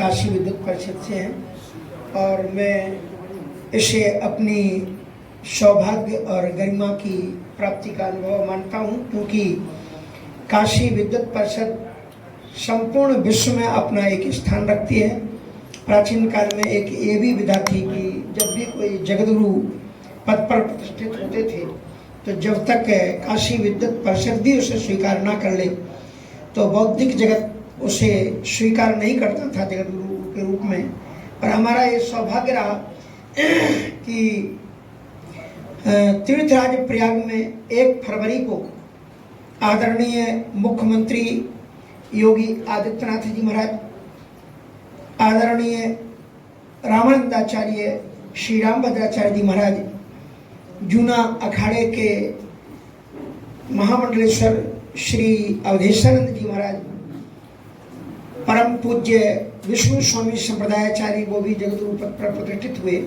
काशी विद्युत परिषद से हैं और मैं इसे अपनी सौभाग्य और गरिमा की प्राप्ति का अनुभव मानता हूँ, क्योंकि काशी विद्युत परिषद संपूर्ण विश्व में अपना एक स्थान रखती है। प्राचीन काल में एक ये भी विधा थी कि जब भी कोई जगतगुरु पद पर प्रतिष्ठित होते थे तो जब तक काशी विद्युत परिषद भी उसे स्वीकार ना कर ले तो बौद्धिक जगत उसे स्वीकार नहीं करता था जगतगुरु के रूप में। और हमारा ये सौभाग्य रहा कि तीर्थराज प्रयाग में 1 फरवरी को आदरणीय मुख्यमंत्री योगी आदित्यनाथ जी महाराज, आदरणीय रामानंदाचार्य श्री रामभद्राचार्य जी महाराज, जूना अखाड़े के महामंडलेश्वर श्री अवधेशानंद जी महाराज, परम पूज्य विष्णु स्वामी संप्रदायाचार्य वो भी जगतगुरु पद पर प्रतिष्ठित हुए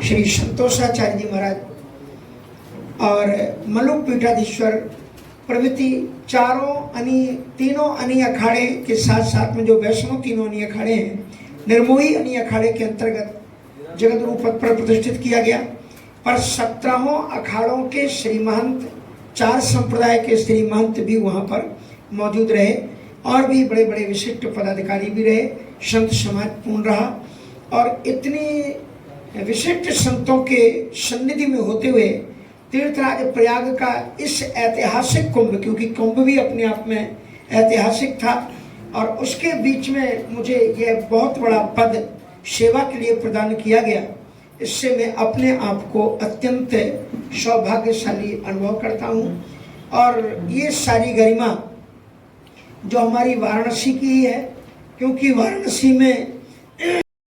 श्री संतोषाचार्य जी महाराज और मलुक पीठाधीश्वर प्रभृति तीनों अनी अखाड़े के साथ साथ में जो वैष्णव तीनों अनी अखाड़े हैं, निर्मोही अनी अखाड़े के अंतर्गत जगतगुरु पद पर प्रतिष्ठित किया गया। पर 17 अखाड़ों के श्री महंत, 4 संप्रदाय के श्री महंत भी वहाँ पर मौजूद रहे और भी बड़े बड़े विशिष्ट पदाधिकारी भी रहे। संत समाज पूर्ण रहा और इतनी विशिष्ट संतों के सन्निधि में होते हुए तीर्थराज प्रयाग का इस ऐतिहासिक कुंभ, क्योंकि कुंभ भी अपने आप में ऐतिहासिक था, और उसके बीच में मुझे यह बहुत बड़ा पद सेवा के लिए प्रदान किया गया, इससे मैं अपने आप को अत्यंत सौभाग्यशाली अनुभव करता हूँ। और ये सारी गरिमा जो हमारी वाराणसी की ही है, क्योंकि वाराणसी में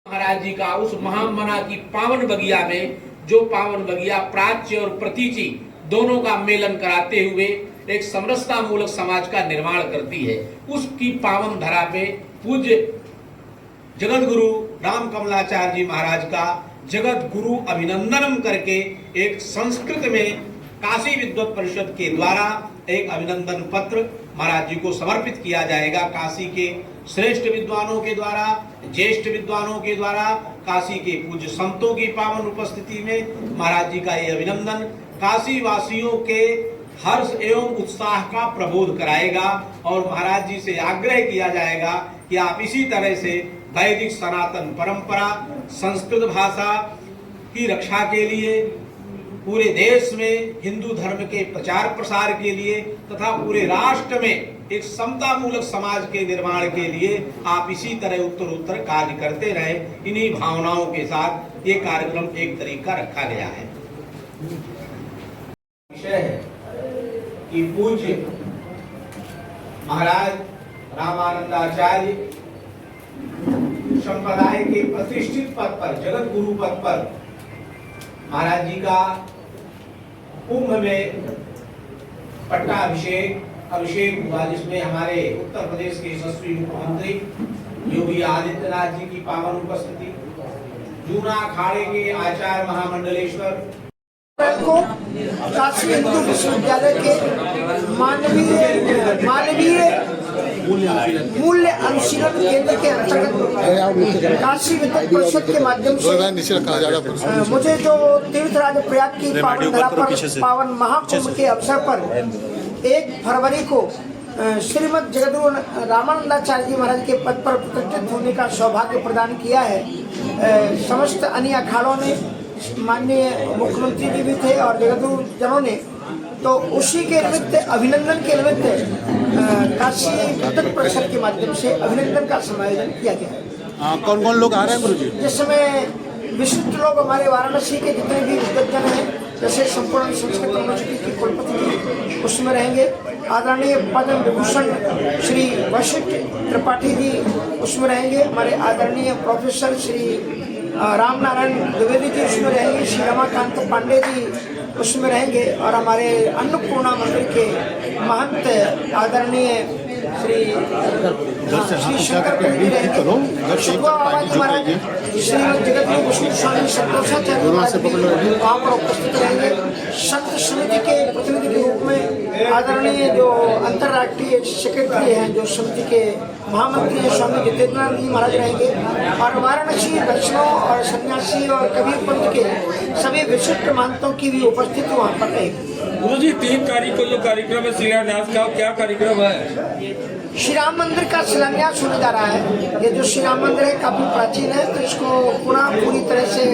महाराज जी का उस महामना की पावन बगिया में, जो पावन बगिया प्राच्य और प्रतीचि दोनों का मेलन कराते हुए एक समरसता मूलक समाज का निर्माण करती है, उसकी पावन धरा पे पूज्य जगत गुरु राम कमलाचार्य जी महाराज का जगत गुरु अभिनंदनम करके एक संस्कृत में काशी विद्वत परिषद के द्वारा एक अभिनंदन पत्र महाराज जी को समर्पित किया जाएगा। काशी के श्रेष्ठ विद्वानों के द्वारा, ज्येष्ठ विद्वानों के द्वारा, काशी के पूज्य संतों की पावन उपस्थिति में महाराज जी का ये अभिनंदन काशी वासियों के हर्ष एवं उत्साह का प्रबोध कराएगा और महाराज जी से आग्रह किया जाएगा कि आप इसी तरह से वैदिक सनातन परंपरा, संस्कृत भाषा की रक्षा के लिए, पूरे देश में हिंदू धर्म के प्रचार प्रसार के लिए तथा पूरे राष्ट्र में एक समता मूलक समाज के निर्माण के लिए आप इसी तरह उत्तर कार्य करते रहे। इन्हीं भावनाओं के साथ ये कार्यक्रम एक तरीका रखा गया है। विषय है कि पूज्य महाराज रामानंदाचार्य संप्रदाय के प्रतिष्ठित पद पर, जगत गुरु पद पर महाराज जी का कुंभ में अभिषेक हुआ, जिसमें हमारे उत्तर प्रदेश के यशस्वी मुख्यमंत्री योगी आदित्यनाथ जी की पावन उपस्थिति, जूना अखाड़े के आचार्य महामंडलेश्वर को काशी हिंदू विश्वविद्यालय के मानवीय मूल्य अनुशीलन केंद्र के अंतर्गत काशी विद्युत परिषद के माध्यम से मुझे जो तीर्थराज प्रयाग की पावन धरा पर पावन महाकुंभ के अवसर पर 1 फरवरी को श्रीमद जगतगुरु रामानंदाचार्य जी महाराज के पद पर प्रतिष्ठित होने का सौभाग्य प्रदान किया है। समस्त अन्य अखाड़ों ने, माननीय मुख्यमंत्री जी भी थे और जगतगुरु जनों ने, तो उसी के निमित्त, अभिनंदन के निमित्त काशी विद्युत परिषद के माध्यम से अभिनंदन का समायोजन किया गया। कौन कौन लोग आ रहे हैं गुरु जी? जिस समय विशिष्ट लोग हमारे वाराणसी के जितने भी विद्वज्जन हैं, जैसे संपूर्ण संस्कृत यूनिवर्सिटी की कुलपति उसमें रहेंगे, आदरणीय पद्म विभूषण श्री वशिष्ठ त्रिपाठी जी उसमें रहेंगे, हमारे आदरणीय प्रोफेसर श्री राम नारायण द्विवेदी जी उसमें रहेंगे, श्री रमाकांत पांडे जी उसमें रहेंगे और हमारे अन्नपूर्णा मंदिर के महंत आदरणीय श्री शंकर पंडित रहेंगे, श्रीमद जगत गुरु विष्णु स्वामी संतोषाचार्य वहाँ पर उपस्थित रहेंगे। संत समिति के प्रतिनिधि के रूप में आदरणीय जो अंतर्राष्ट्रीय सेक्रेटरी हैं, जो समिति के महामंत्री हैं, स्वामी जितेंद्रनाथ जी महाराज रहेंगे, और वाराणसी वैष्णव और सन्यासी और कबीर पंथ के सभी विशिष्ट महंतों की भी उपस्थिति वहाँ पर रहेगी। गुरु जी 3 तारीख को जो कार्यक्रम है शिलान्यास का, क्या कार्यक्रम है? श्री राम मंदिर का शिलान्यास होने जा रहा है। ये जो श्री राम मंदिर है काफी प्राचीन है, तो इसको पुनः पूरी तरह से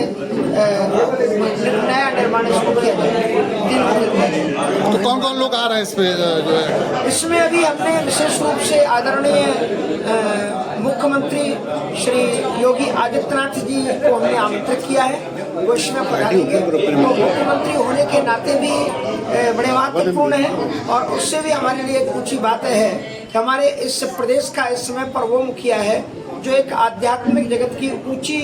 नया निर्माण इसको किया जाएगा। तो कौन कौन लोग आ रहे हैं इस पे जो है? इसमें अभी हमने विशेष रूप से आदरणीय मुख्यमंत्री श्री योगी आदित्यनाथ जी को हमने आमंत्रित किया है, वो इसमें पधारेंगे। तो मुख्यमंत्री होने के नाते भी बड़े महत्वपूर्ण है, और उससे भी हमारे लिए एक ऊंची बात है कि हमारे इस प्रदेश का इस समय पर वो मुखिया है जो एक आध्यात्मिक जगत की ऊंची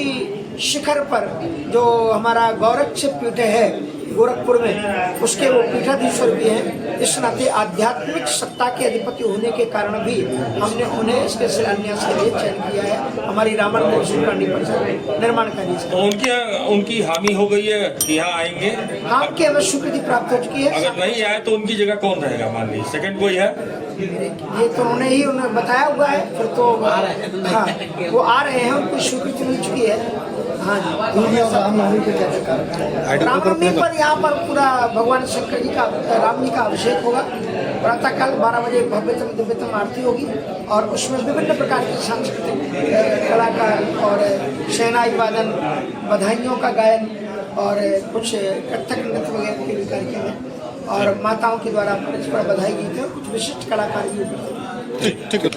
शिखर पर जो हमारा गौरक्ष पीठ है गोरखपुर में, उसके वो पीठाधीश्वर भी हैं। इस नाते आध्यात्मिक सत्ता के अधिपति होने के कारण भी हमने उन्हें इसके शिलान्यास के लिए चयन किया है, हमारी रामन कांडी परिषद निर्माण कार्य से। तो उनकी हामी हो गई है कि यहाँ आएंगे? हाँ, उनकी हमें स्वीकृति प्राप्त हो चुकी है। अगर नहीं आए तो उनकी जगह कौन रहेगा? मान लीजिए सेकंड कोई है? ये तो उन्हें बताया हुआ है, फिर तो हाँ वो आ रहे हैं, उनको स्वीकृति मिल चुकी है। हाँ जी, रामनवमी पर यहाँ पर पूरा भगवान शंकर जी का, राम जी का अभिषेक होगा। प्रातःकाल 12 बजे भव्यतम दिव्यतम आरती होगी, और उसमें विभिन्न प्रकार के सांस्कृतिक कलाकार और शहनाई वादन, बधाइयों का गायन और कुछ कथक नृत्य वगैरह के भी कार्यक्रम है, और माताओं के द्वारा परस्पर बधाई गीत है, कुछ विशिष्ट कलाकार भी। ठीक है।